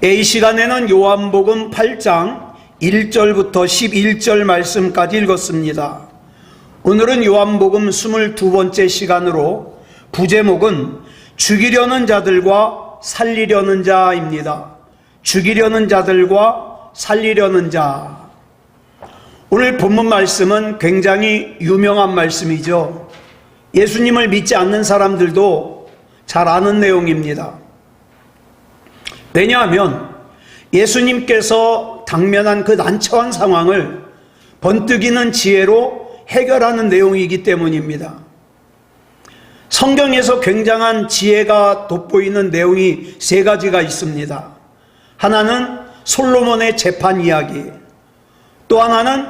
이 시간에는 요한복음 8장 1절부터 11절 말씀까지 읽었습니다. 오늘은 요한복음 22번째 시간으로 부제목은 죽이려는 자들과 살리려는 자입니다. 죽이려는 자들과 살리려는 자. 오늘 본문 말씀은 굉장히 유명한 말씀이죠. 예수님을 믿지 않는 사람들도 잘 아는 내용입니다. 왜냐하면 예수님께서 당면한 그 난처한 상황을 번뜩이는 지혜로 해결하는 내용이기 때문입니다. 성경에서 굉장한 지혜가 돋보이는 내용이 세 가지가 있습니다. 하나는 솔로몬의 재판 이야기, 또 하나는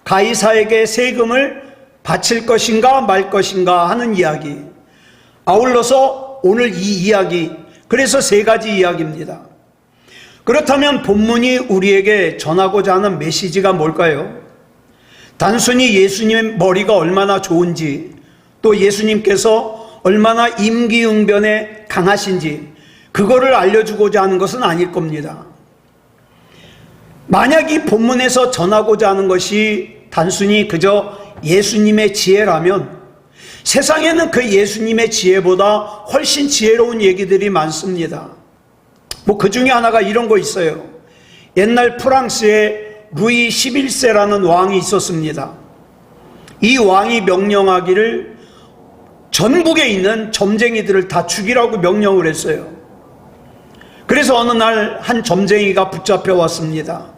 가이사에게 세금을 바칠 것인가 말 것인가 하는 이야기, 아울러서 오늘 이 이야기, 그래서 세 가지 이야기입니다. 그렇다면 본문이 우리에게 전하고자 하는 메시지가 뭘까요? 단순히 예수님의 머리가 얼마나 좋은지, 또 예수님께서 얼마나 임기응변에 강하신지 그거를 알려주고자 하는 것은 아닐 겁니다. 만약 이 본문에서 전하고자 하는 것이 단순히 그저 예수님의 지혜라면 세상에는 그 예수님의 지혜보다 훨씬 지혜로운 얘기들이 많습니다. 그 중에 하나가 이런 거 있어요. 옛날 프랑스에 루이 11세라는 왕이 있었습니다. 이 왕이 명령하기를 전국에 있는 점쟁이들을 다 죽이라고 명령을 했어요. 그래서 어느 날 한 점쟁이가 붙잡혀 왔습니다.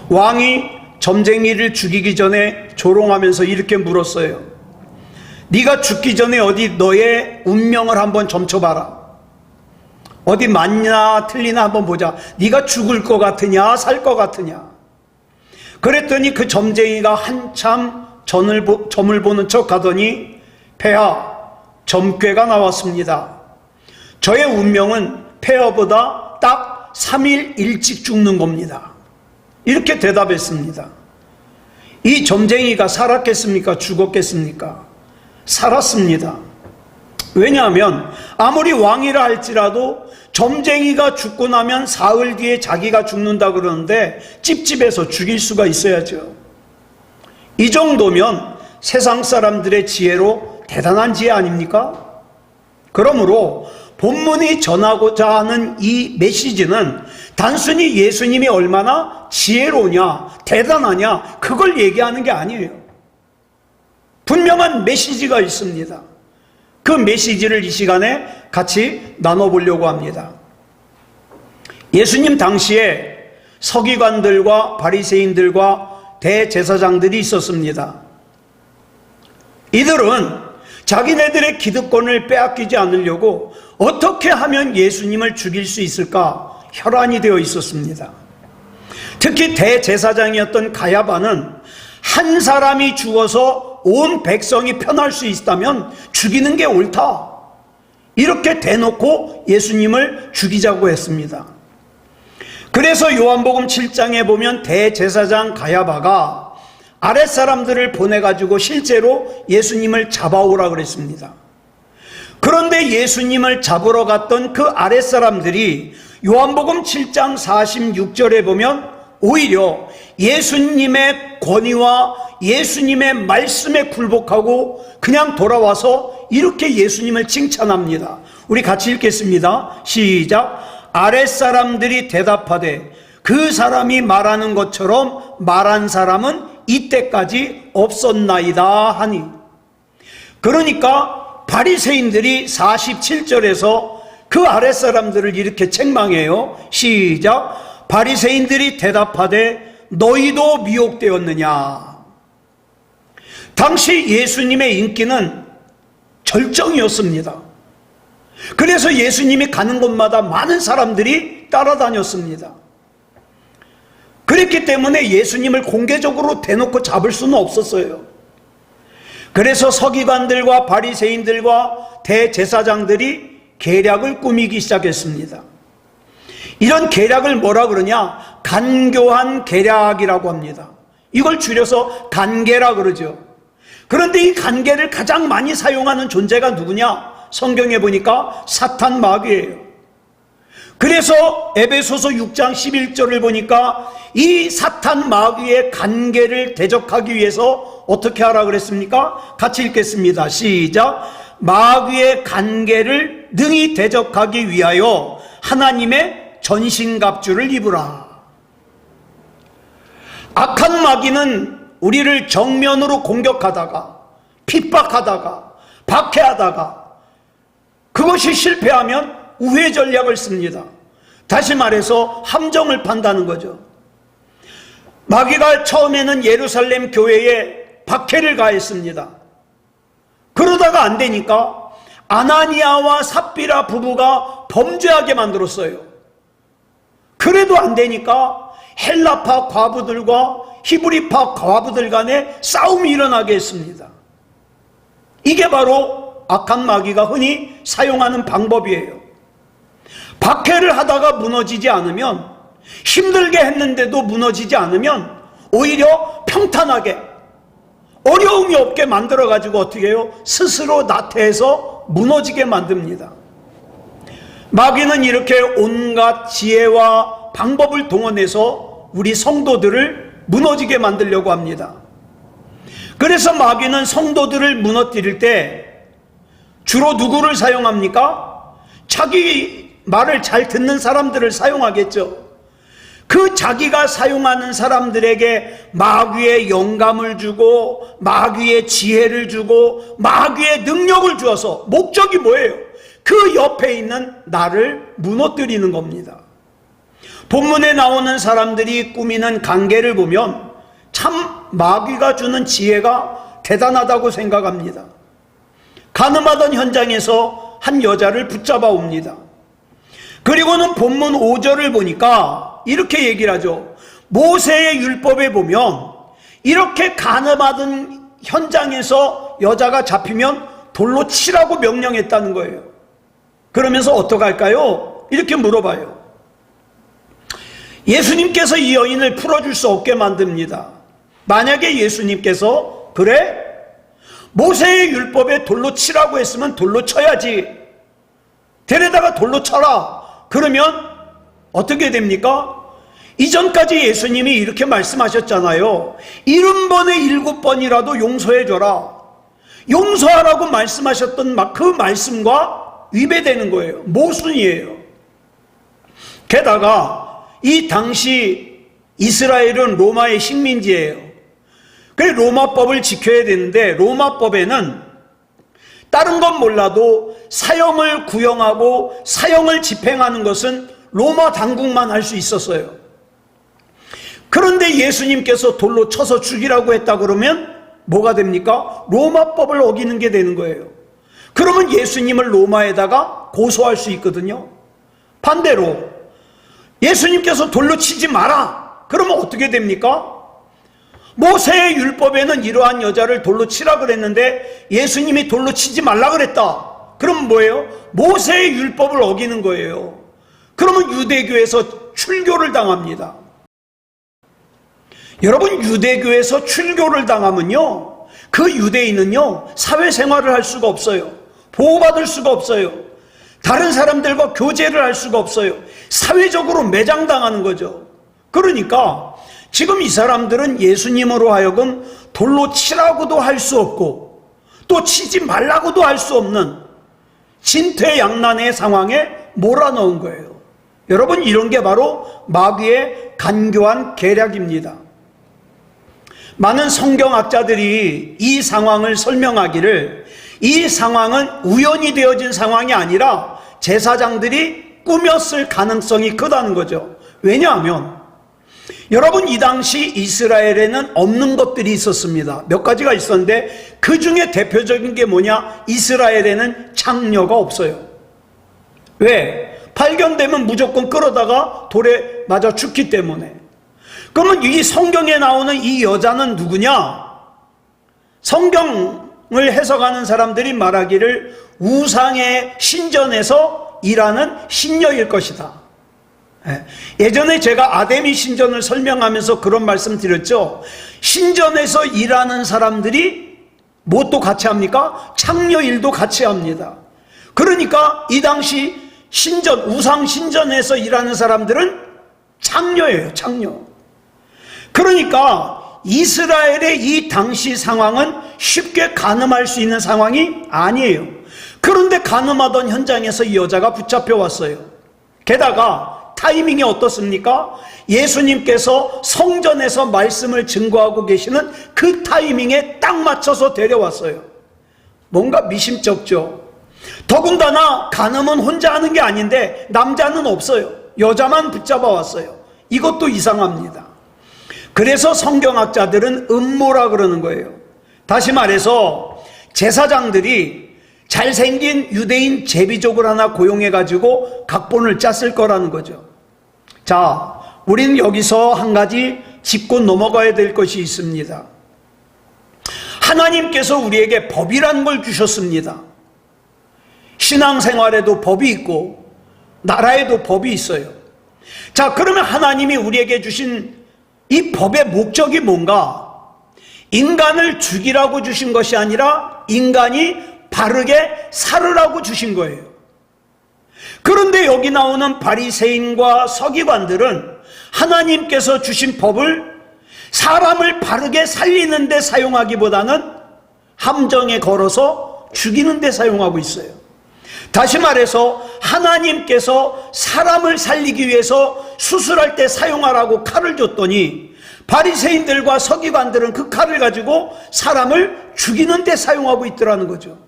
왕이 점쟁이를 죽이기 전에 조롱하면서 이렇게 물었어요. 네가 죽기 전에 어디 너의 운명을 한번 점쳐봐라. 어디 맞냐 틀리나 한번 보자. 네가 죽을 것 같으냐 살 것 같으냐. 그랬더니 그 점쟁이가 한참 점을 보는 척 하더니 폐하, 점괘가 나왔습니다. 저의 운명은 폐하보다 딱 3일 일찍 죽는 겁니다. 이렇게 대답했습니다. 이 점쟁이가 살았겠습니까? 죽었겠습니까? 살았습니다. 왜냐하면 아무리 왕이라 할지라도 점쟁이가 죽고 나면 사흘 뒤에 자기가 죽는다 그러는데 찝찝해서 죽일 수가 있어야죠. 이 정도면 세상 사람들의 지혜로 대단한 지혜 아닙니까? 그러므로 본문이 전하고자 하는 이 메시지는 단순히 예수님이 얼마나 지혜로우냐 대단하냐 그걸 얘기하는 게 아니에요. 분명한 메시지가 있습니다. 그 메시지를 이 시간에 같이 나눠보려고 합니다. 예수님 당시에 서기관들과 바리새인들과 대제사장들이 있었습니다. 이들은 자기네들의 기득권을 빼앗기지 않으려고 어떻게 하면 예수님을 죽일 수 있을까 혈안이 되어 있었습니다. 특히 대제사장이었던 가야바는 한 사람이 죽어서 온 백성이 편할 수 있다면 죽이는 게 옳다. 이렇게 대놓고 예수님을 죽이자고 했습니다. 그래서 요한복음 7장에 보면 대제사장 가야바가 아랫사람들을 보내가지고 실제로 예수님을 잡아오라 그랬습니다. 그런데 예수님을 잡으러 갔던 그 아랫사람들이 요한복음 7장 46절에 보면 오히려 예수님의 권위와 예수님의 말씀에 굴복하고 그냥 돌아와서 이렇게 예수님을 칭찬합니다. 우리 같이 읽겠습니다. 시작. 아랫사람들이 대답하되 그 사람이 말하는 것처럼 말한 사람은 이때까지 없었나이다 하니. 그러니까 바리새인들이 47절에서 그 아랫사람들을 이렇게 책망해요. 시작. 바리새인들이 대답하되 너희도 미혹되었느냐. 당시 예수님의 인기는 절정이었습니다. 그래서 예수님이 가는 곳마다 많은 사람들이 따라다녔습니다. 그랬기 때문에 예수님을 공개적으로 대놓고 잡을 수는 없었어요. 그래서 서기관들과 바리새인들과 대제사장들이 계략을 꾸미기 시작했습니다. 이런 계략을 뭐라 그러냐? 간교한 계략이라고 합니다. 이걸 줄여서 간계라 그러죠. 그런데 이 간계를 가장 많이 사용하는 존재가 누구냐? 성경에 보니까 사탄 마귀예요. 그래서 에베소서 6장 11절을 보니까 이 사탄 마귀의 간계를 대적하기 위해서 어떻게 하라 그랬습니까? 같이 읽겠습니다. 시작. 마귀의 간계를 능히 대적하기 위하여 하나님의 전신갑주를 입으라. 악한 마귀는 우리를 정면으로 공격하다가 핍박하다가 박해하다가 그것이 실패하면 우회 전략을 씁니다. 다시 말해서 함정을 판다는 거죠. 마귀가 처음에는 예루살렘 교회에 박해를 가했습니다. 그러다가 안 되니까 아나니아와 삽비라 부부가 범죄하게 만들었어요. 그래도 안 되니까 헬라파 과부들과 히브리파 과부들 간에 싸움이 일어나게 했습니다. 이게 바로 악한 마귀가 흔히 사용하는 방법이에요. 박해를 하다가 무너지지 않으면, 힘들게 했는데도 무너지지 않으면 오히려 평탄하게 어려움이 없게 만들어가지고 어떻게 해요? 스스로 나태해서 무너지게 만듭니다. 마귀는 이렇게 온갖 지혜와 방법을 동원해서 우리 성도들을 무너지게 만들려고 합니다. 그래서 마귀는 성도들을 무너뜨릴 때 주로 누구를 사용합니까? 자기 말을 잘 듣는 사람들을 사용하겠죠. 그 자기가 사용하는 사람들에게 마귀의 영감을 주고 마귀의 지혜를 주고 마귀의 능력을 주어서 목적이 뭐예요? 그 옆에 있는 나를 무너뜨리는 겁니다. 본문에 나오는 사람들이 꾸미는 관계를 보면 참 마귀가 주는 지혜가 대단하다고 생각합니다. 가늠하던 현장에서 한 여자를 붙잡아 옵니다. 그리고는 본문 5절을 보니까 이렇게 얘기를 하죠. 모세의 율법에 보면 이렇게 가늠하던 현장에서 여자가 잡히면 돌로 치라고 명령했다는 거예요. 그러면서 어떡할까요? 이렇게 물어봐요. 예수님께서 이 여인을 풀어줄 수 없게 만듭니다. 만약에 예수님께서 그래? 모세의 율법에 돌로 치라고 했으면 돌로 쳐야지. 데려다가 돌로 쳐라. 그러면 어떻게 됩니까? 이전까지 예수님이 이렇게 말씀하셨잖아요. 70번에 7번이라도 용서해줘라. 용서하라고 말씀하셨던 그 말씀과 위배되는 거예요. 모순이에요. 게다가 이 당시 이스라엘은 로마의 식민지예요. 그래서 로마법을 지켜야 되는데 로마법에는 다른 건 몰라도 사형을 구형하고 사형을 집행하는 것은 로마 당국만 할 수 있었어요. 그런데 예수님께서 돌로 쳐서 죽이라고 했다 그러면 뭐가 됩니까? 로마법을 어기는 게 되는 거예요. 그러면 예수님을 로마에다가 고소할 수 있거든요. 반대로 예수님께서 돌로 치지 마라. 그러면 어떻게 됩니까? 모세의 율법에는 이러한 여자를 돌로 치라 그랬는데 예수님이 돌로 치지 말라 그랬다. 그럼 뭐예요? 모세의 율법을 어기는 거예요. 그러면 유대교에서 출교를 당합니다. 여러분, 유대교에서 출교를 당하면요, 그 유대인은요 사회생활을 할 수가 없어요. 보호받을 수가 없어요. 다른 사람들과 교제를 할 수가 없어요. 사회적으로 매장당하는 거죠. 그러니까 지금 이 사람들은 예수님으로 하여금 돌로 치라고도 할 수 없고 또 치지 말라고도 할 수 없는 진퇴양난의 상황에 몰아넣은 거예요. 여러분, 이런 게 바로 마귀의 간교한 계략입니다. 많은 성경학자들이 이 상황을 설명하기를 이 상황은 우연히 되어진 상황이 아니라 제사장들이 꾸몄을 가능성이 크다는 거죠. 왜냐하면 여러분, 이 당시 이스라엘에는 없는 것들이 있었습니다. 몇 가지가 있었는데 그 중에 대표적인 게 뭐냐? 이스라엘에는 창녀가 없어요. 왜? 발견되면 무조건 끌어다가 돌에 맞아 죽기 때문에. 그러면 이 성경에 나오는 이 여자는 누구냐? 성경을 해석하는 사람들이 말하기를 우상의 신전에서 일하는 신녀일 것이다. 예전에 제가 아데미 신전을 설명하면서 그런 말씀 드렸죠. 신전에서 일하는 사람들이 무엇도 같이 합니까? 창녀 일도 같이 합니다. 그러니까 이 당시 신전, 우상 신전에서 일하는 사람들은 창녀예요, 창녀. 그러니까 이스라엘의 이 당시 상황은 쉽게 간음할 수 있는 상황이 아니에요. 그런데 간음하던 현장에서 이 여자가 붙잡혀 왔어요. 게다가 타이밍이 어떻습니까? 예수님께서 성전에서 말씀을 증거하고 계시는 그 타이밍에 딱 맞춰서 데려왔어요. 뭔가 미심쩍죠. 더군다나 간음은 혼자 하는 게 아닌데 남자는 없어요. 여자만 붙잡아 왔어요. 이것도 이상합니다. 그래서 성경학자들은 음모라 그러는 거예요. 다시 말해서 제사장들이 잘생긴 유대인 제비족을 하나 고용해가지고 각본을 짰을 거라는 거죠. 자, 우리는 여기서 한 가지 짚고 넘어가야 될 것이 있습니다. 하나님께서 우리에게 법이라는 걸 주셨습니다. 신앙생활에도 법이 있고 나라에도 법이 있어요. 자, 그러면 하나님이 우리에게 주신 이 법의 목적이 뭔가? 인간을 죽이라고 주신 것이 아니라 인간이 바르게 살으라고 주신 거예요. 그런데 여기 나오는 바리새인과 서기관들은 하나님께서 주신 법을 사람을 바르게 살리는 데 사용하기보다는 함정에 걸어서 죽이는 데 사용하고 있어요. 다시 말해서 하나님께서 사람을 살리기 위해서 수술할 때 사용하라고 칼을 줬더니 바리새인들과 서기관들은 그 칼을 가지고 사람을 죽이는 데 사용하고 있더라는 거죠.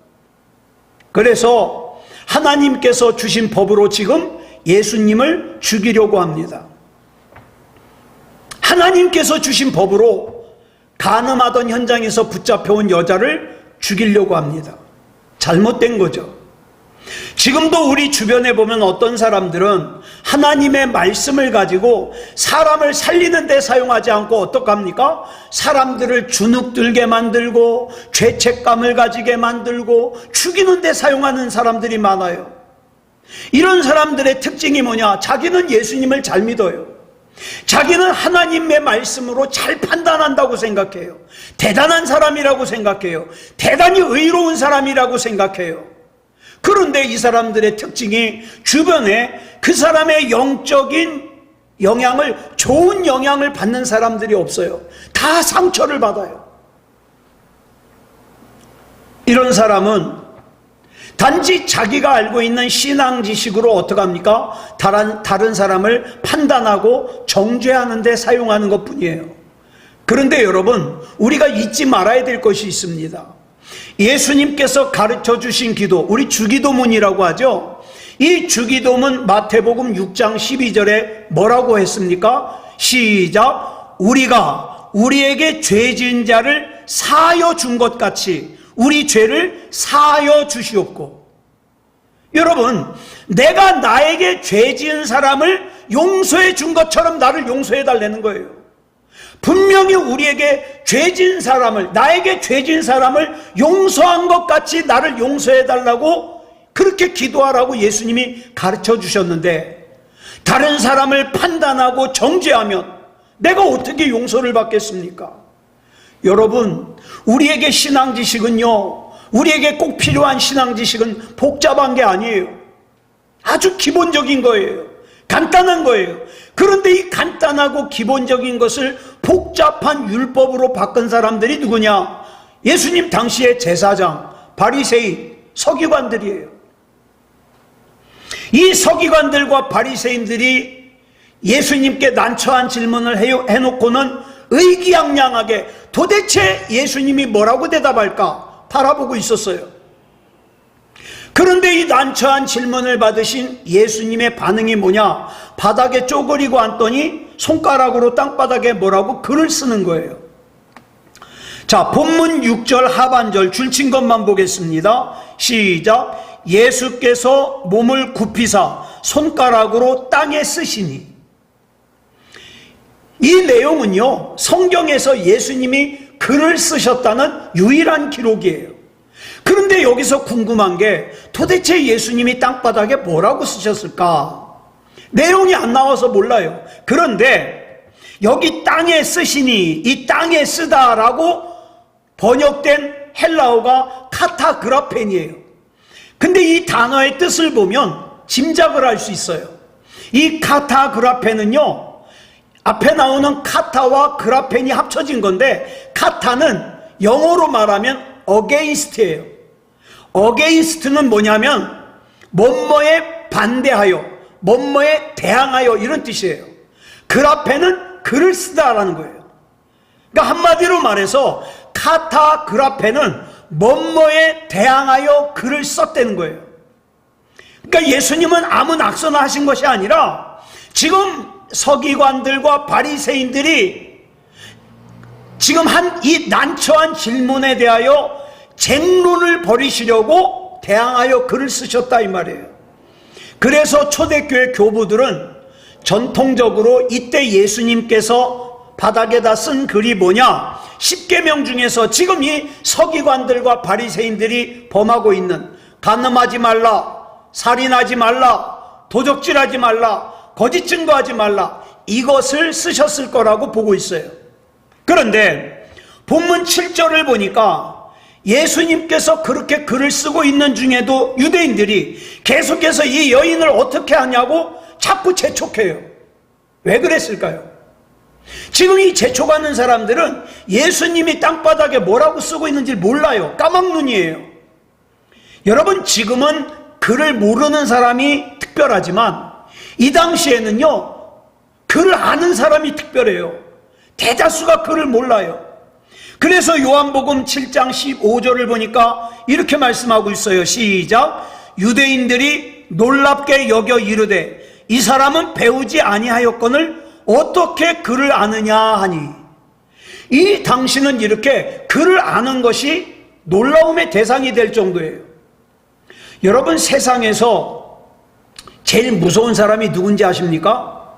그래서 하나님께서 주신 법으로 지금 예수님을 죽이려고 합니다. 하나님께서 주신 법으로 간음하던 현장에서 붙잡혀온 여자를 죽이려고 합니다. 잘못된 거죠. 지금도 우리 주변에 보면 어떤 사람들은 하나님의 말씀을 가지고 사람을 살리는 데 사용하지 않고 어떡합니까? 사람들을 주눅들게 만들고 죄책감을 가지게 만들고 죽이는 데 사용하는 사람들이 많아요. 이런 사람들의 특징이 뭐냐? 자기는 예수님을 잘 믿어요. 자기는 하나님의 말씀으로 잘 판단한다고 생각해요. 대단한 사람이라고 생각해요. 대단히 의로운 사람이라고 생각해요. 그런데 이 사람들의 특징이 주변에 그 사람의 영적인 영향을, 좋은 영향을 받는 사람들이 없어요. 다 상처를 받아요. 이런 사람은 단지 자기가 알고 있는 신앙 지식으로 어떡합니까? 다른 사람을 판단하고 정죄하는 데 사용하는 것 뿐이에요. 그런데 여러분, 우리가 잊지 말아야 될 것이 있습니다. 예수님께서 가르쳐 주신 기도, 우리 주기도문이라고 하죠. 이 주기도문 마태복음 6장 12절에 뭐라고 했습니까? 시작. 우리가 우리에게 죄 지은 자를 사하여 준 것 같이 우리 죄를 사하여 주시옵고. 여러분, 내가 나에게 죄 지은 사람을 용서해 준 것처럼 나를 용서해 달라는 거예요. 분명히 우리에게 죄진 사람을, 나에게 죄진 사람을 용서한 것 같이 나를 용서해 달라고 그렇게 기도하라고 예수님이 가르쳐 주셨는데, 다른 사람을 판단하고 정죄하면 내가 어떻게 용서를 받겠습니까? 여러분, 우리에게 신앙 지식은요, 우리에게 꼭 필요한 신앙 지식은 복잡한 게 아니에요. 아주 기본적인 거예요. 간단한 거예요. 그런데 이 간단하고 기본적인 것을 복잡한 율법으로 바꾼 사람들이 누구냐? 예수님 당시의 제사장, 바리새인, 서기관들이에요. 이 서기관들과 바리새인들이 예수님께 난처한 질문을 해놓고는 의기양양하게 도대체 예수님이 뭐라고 대답할까 바라보고 있었어요. 그런데 이 난처한 질문을 받으신 예수님의 반응이 뭐냐? 바닥에 쪼그리고 앉더니 손가락으로 땅바닥에 뭐라고 글을 쓰는 거예요. 자, 본문 6절 하반절 줄친 것만 보겠습니다. 시작. 예수께서 몸을 굽히사 손가락으로 땅에 쓰시니. 이 내용은요, 성경에서 예수님이 글을 쓰셨다는 유일한 기록이에요. 그런데 여기서 궁금한 게 도대체 예수님이 땅바닥에 뭐라고 쓰셨을까? 내용이 안 나와서 몰라요. 그런데 여기 땅에 쓰시니, 이 땅에 쓰다라고 번역된 헬라어가 카타그라펜이에요. 근데 이 단어의 뜻을 보면 짐작을 할 수 있어요. 이 카타 그라펜은요, 앞에 나오는 카타와 그라펜이 합쳐진 건데, 카타는 영어로 말하면 against예요. against는 뭐냐면 뭐뭐에 반대하여, 뭐뭐에 대항하여, 이런 뜻이에요. 그라펜은 글을 쓰다라는 거예요. 그러니까 한마디로 말해서 카타 그라펜은 뭐뭐에 대항하여 글을 썼다는 거예요. 그러니까 예수님은 아무 낙서나 하신 것이 아니라 지금 서기관들과 바리새인들이 지금 한 이 난처한 질문에 대하여 쟁론을 벌이시려고 대항하여 글을 쓰셨다 이 말이에요. 그래서 초대교회 교부들은 전통적으로 이때 예수님께서 바닥에다 쓴 글이 뭐냐, 십계명 중에서 지금 이 서기관들과 바리새인들이 범하고 있는 간음하지 말라, 살인하지 말라, 도적질하지 말라, 거짓 증거하지 말라, 이것을 쓰셨을 거라고 보고 있어요. 그런데 본문 7절을 보니까 예수님께서 그렇게 글을 쓰고 있는 중에도 유대인들이 계속해서 이 여인을 어떻게 하냐고 자꾸 재촉해요. 왜 그랬을까요? 지금 이 재촉하는 사람들은 예수님이 땅바닥에 뭐라고 쓰고 있는지 몰라요. 까막눈이에요. 여러분, 지금은 글을 모르는 사람이 특별하지만 이 당시에는요, 글을 아는 사람이 특별해요. 대다수가 글을 몰라요. 그래서 요한복음 7장 15절을 보니까 이렇게 말씀하고 있어요. 시작. 유대인들이 놀랍게 여겨 이르되 이 사람은 배우지 아니하였거늘 어떻게 글을 아느냐 하니, 이 당시는 이렇게 글을 아는 것이 놀라움의 대상이 될 정도예요. 여러분, 세상에서 제일 무서운 사람이 누군지 아십니까?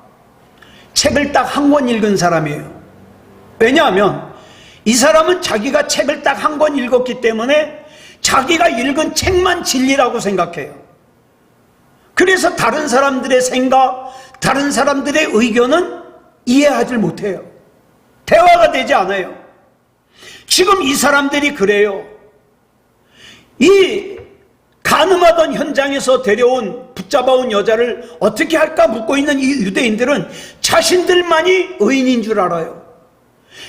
책을 딱 한 권 읽은 사람이에요. 왜냐하면 이 사람은 자기가 책을 딱 한 권 읽었기 때문에 자기가 읽은 책만 진리라고 생각해요. 그래서 다른 사람들의 생각, 다른 사람들의 의견은 이해하지 못해요. 대화가 되지 않아요. 지금 이 사람들이 그래요. 이 간음하던 현장에서 데려온, 붙잡아온 여자를 어떻게 할까 묻고 있는 이 유대인들은 자신들만이 의인인 줄 알아요.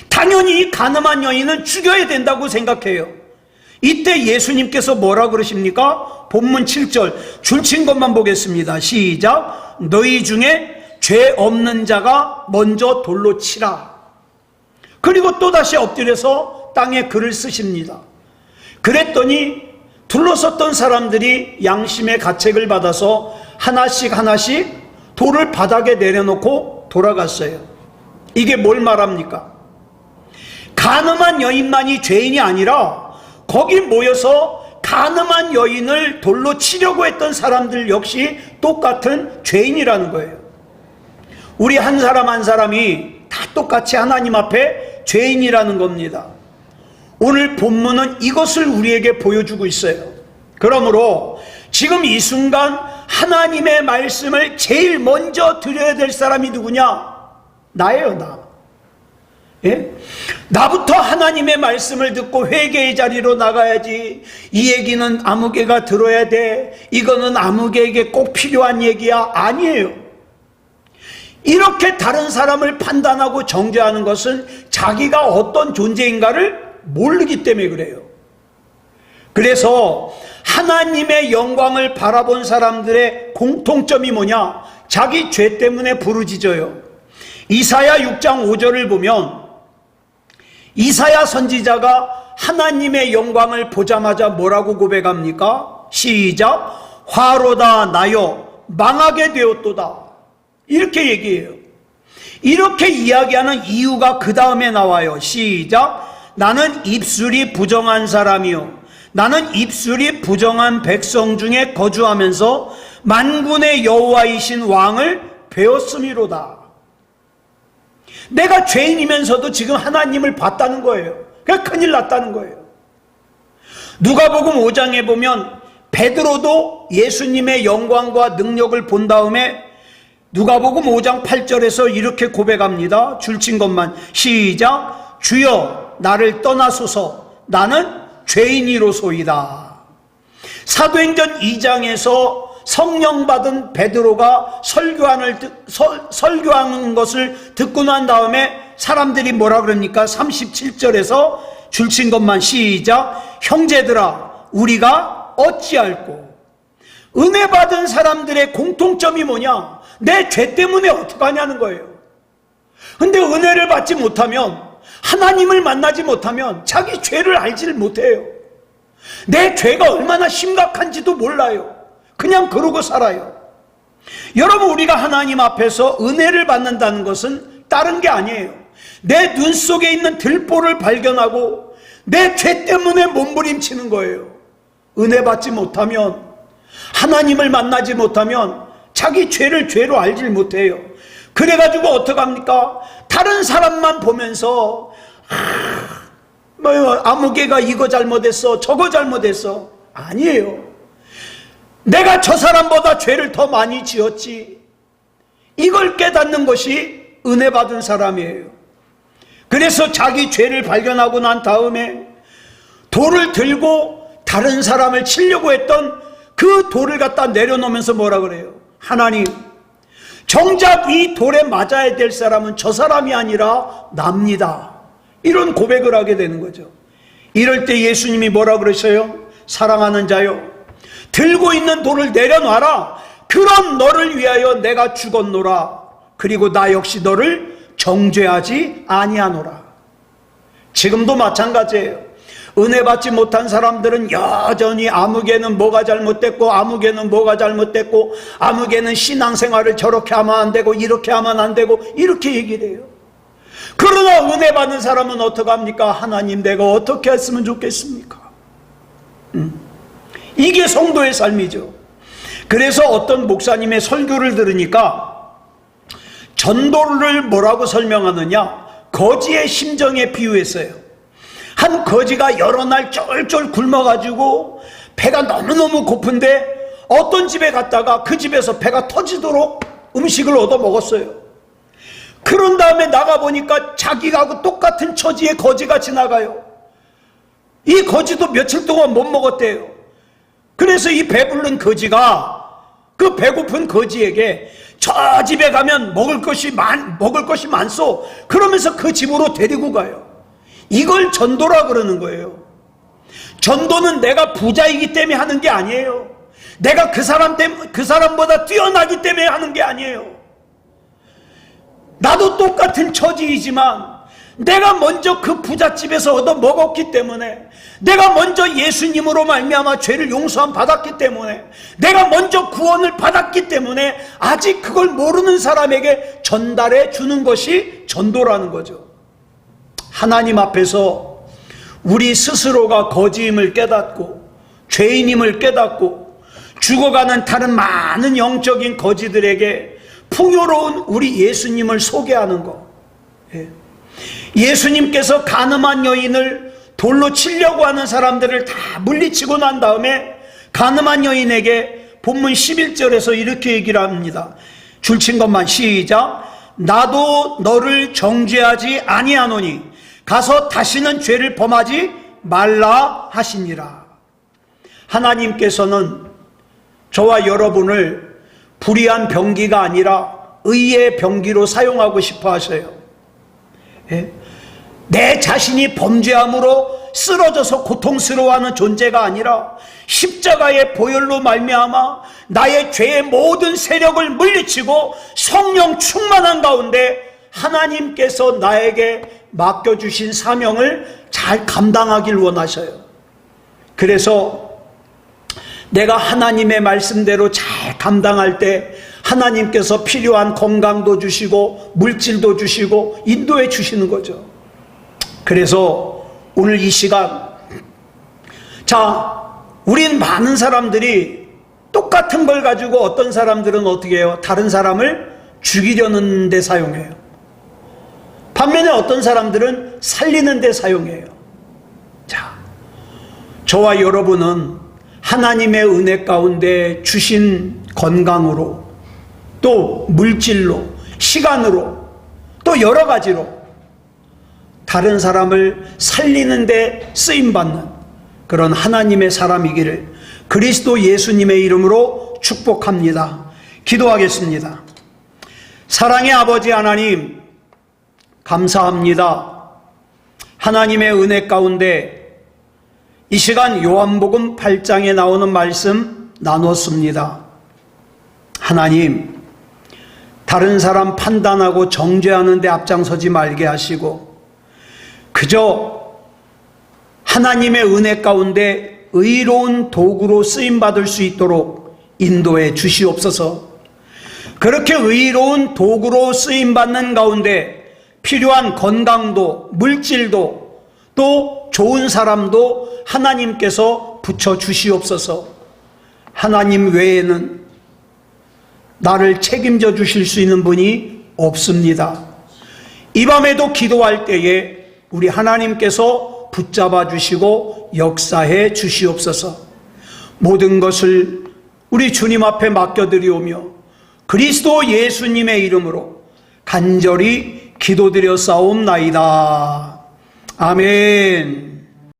당연히 이 간음한 여인은 죽여야 된다고 생각해요. 이때 예수님께서 뭐라 그러십니까? 본문 7절 줄친 것만 보겠습니다. 시작. 너희 중에 죄 없는 자가 먼저 돌로 치라. 그리고 또다시 엎드려서 땅에 글을 쓰십니다. 그랬더니 둘러섰던 사람들이 양심의 가책을 받아서 하나씩 하나씩 돌을 바닥에 내려놓고 돌아갔어요. 이게 뭘 말합니까? 간음한 여인만이 죄인이 아니라 거기 모여서 간음한 여인을 돌로 치려고 했던 사람들 역시 똑같은 죄인이라는 거예요. 우리 한 사람 한 사람이 다 똑같이 하나님 앞에 죄인이라는 겁니다. 오늘 본문은 이것을 우리에게 보여주고 있어요. 그러므로 지금 이 순간 하나님의 말씀을 제일 먼저 드려야 될 사람이 누구냐? 나예요, 나. 예? 나부터 하나님의 말씀을 듣고 회개의 자리로 나가야지. 이 얘기는 아무개가 들어야 돼, 이거는 아무개에게 꼭 필요한 얘기야, 아니에요. 이렇게 다른 사람을 판단하고 정죄하는 것은 자기가 어떤 존재인가를 모르기 때문에 그래요. 그래서 하나님의 영광을 바라본 사람들의 공통점이 뭐냐? 자기 죄 때문에 부르짖어요. 이사야 6장 5절을 보면 이사야 선지자가 하나님의 영광을 보자마자 뭐라고 고백합니까? 시작. 화로다 나여 망하게 되었도다. 이렇게 얘기해요. 이렇게 이야기하는 이유가 그 다음에 나와요. 시작. 나는 입술이 부정한 사람이요, 나는 입술이 부정한 백성 중에 거주하면서 만군의 여호와이신 왕을 배웠음이로다. 내가 죄인이면서도 지금 하나님을 봤다는 거예요. 그러니까 큰일 났다는 거예요. 누가복음 5장에 보면 베드로도 예수님의 영광과 능력을 본 다음에 누가복음 5장 8절에서 이렇게 고백합니다. 줄친 것만. 시작. 주여 나를 떠나소서, 나는 죄인이로소이다. 사도행전 2장에서 성령 받은 베드로가 설교하는 것을 듣고 난 다음에 사람들이 뭐라 그럽니까? 37절에서 줄친 것만 시작. 형제들아 우리가 어찌할꼬. 은혜 받은 사람들의 공통점이 뭐냐? 내 죄 때문에 어떡하냐는 거예요. 근데 은혜를 받지 못하면, 하나님을 만나지 못하면 자기 죄를 알지를 못해요. 내 죄가 얼마나 심각한지도 몰라요. 그냥 그러고 살아요. 여러분, 우리가 하나님 앞에서 은혜를 받는다는 것은 다른 게 아니에요. 내 눈 속에 있는 들보를 발견하고 내 죄 때문에 몸부림치는 거예요. 은혜 받지 못하면, 하나님을 만나지 못하면 자기 죄를 죄로 알질 못해요. 그래가지고 어떡합니까? 다른 사람만 보면서 아무개가 이거 잘못했어 저거 잘못했어. 아니에요. 내가 저 사람보다 죄를 더 많이 지었지. 이걸 깨닫는 것이 은혜 받은 사람이에요. 그래서 자기 죄를 발견하고 난 다음에 돌을 들고 다른 사람을 치려고 했던 그 돌을 갖다 내려놓으면서 뭐라 그래요? 하나님, 정작 이 돌에 맞아야 될 사람은 저 사람이 아니라 납니다. 이런 고백을 하게 되는 거죠. 이럴 때 예수님이 뭐라 그러셔요? 사랑하는 자요, 들고 있는 돌을 내려놔라. 그런 너를 위하여 내가 죽었노라. 그리고 나 역시 너를 정죄하지 아니하노라. 지금도 마찬가지예요. 은혜 받지 못한 사람들은 여전히 아무개는 뭐가 잘못됐고, 아무개는 뭐가 잘못됐고, 아무개는 신앙생활을 저렇게 하면 안 되고, 이렇게 하면 안 되고, 이렇게 얘기를 해요. 그러나 은혜 받는 사람은 어떡합니까? 하나님, 내가 어떻게 했으면 좋겠습니까? 이게 성도의 삶이죠. 그래서 어떤 목사님의 설교를 들으니까 전도를 뭐라고 설명하느냐? 거지의 심정에 비유했어요. 한 거지가 여러 날 쫄쫄 굶어가지고 배가 너무너무 고픈데 어떤 집에 갔다가 그 집에서 배가 터지도록 음식을 얻어 먹었어요. 그런 다음에 나가보니까 자기하고 똑같은 처지의 거지가 지나가요. 이 거지도 며칠 동안 못 먹었대요. 그래서 이 배부른 거지가 그 배고픈 거지에게 저 집에 가면 먹을 것이 많소. 그러면서 그 집으로 데리고 가요. 이걸 전도라 그러는 거예요. 전도는 내가 부자이기 때문에 하는 게 아니에요. 내가 그 사람보다 뛰어나기 때문에 하는 게 아니에요. 나도 똑같은 처지이지만 내가 먼저 그 부잣집에서 얻어 먹었기 때문에, 내가 먼저 예수님으로 말미암아 죄를 용서함 받았기 때문에, 내가 먼저 구원을 받았기 때문에 아직 그걸 모르는 사람에게 전달해 주는 것이 전도라는 거죠. 하나님 앞에서 우리 스스로가 거지임을 깨닫고 죄인임을 깨닫고 죽어가는 다른 많은 영적인 거지들에게 풍요로운 우리 예수님을 소개하는 것. 예수님께서 가늠한 여인을 돌로 치려고 하는 사람들을 다 물리치고 난 다음에 가늠한 여인에게 본문 11절에서 이렇게 얘기를 합니다. 줄친 것만 시작. 나도 너를 정죄하지 아니하노니 가서 다시는 죄를 범하지 말라 하시니라. 하나님께서는 저와 여러분을 불의한 병기가 아니라 의의 병기로 사용하고 싶어 하셔요. 내 자신이 범죄함으로 쓰러져서 고통스러워하는 존재가 아니라 십자가의 보혈로 말미암아 나의 죄의 모든 세력을 물리치고 성령 충만한 가운데 하나님께서 나에게 맡겨주신 사명을 잘 감당하길 원하셔요. 그래서 내가 하나님의 말씀대로 잘 감당할 때 하나님께서 필요한 건강도 주시고 물질도 주시고 인도해 주시는 거죠. 그래서 오늘 이 시간, 우린 많은 사람들이 똑같은 걸 가지고 어떤 사람들은 어떻게 해요? 다른 사람을 죽이려는 데 사용해요. 반면에 어떤 사람들은 살리는 데 사용해요. 저와 여러분은 하나님의 은혜 가운데 주신 건강으로, 또 물질로, 시간으로, 또 여러 가지로 다른 사람을 살리는 데 쓰임받는 그런 하나님의 사람이기를 그리스도 예수님의 이름으로 축복합니다. 기도하겠습니다. 사랑의 아버지 하나님, 감사합니다. 하나님의 은혜 가운데 이 시간 요한복음 8장에 나오는 말씀 나눴습니다. 하나님, 다른 사람 판단하고 정죄하는 데 앞장서지 말게 하시고 그저 하나님의 은혜 가운데 의로운 도구로 쓰임받을 수 있도록 인도해 주시옵소서. 그렇게 의로운 도구로 쓰임받는 가운데 필요한 건강도 물질도 또 좋은 사람도 하나님께서 붙여 주시옵소서. 하나님 외에는 나를 책임져 주실 수 있는 분이 없습니다. 이 밤에도 기도할 때에 우리 하나님께서 붙잡아 주시고 역사해 주시옵소서. 모든 것을 우리 주님 앞에 맡겨드리오며 그리스도 예수님의 이름으로 간절히 기도드려 싸움나이다. 아멘.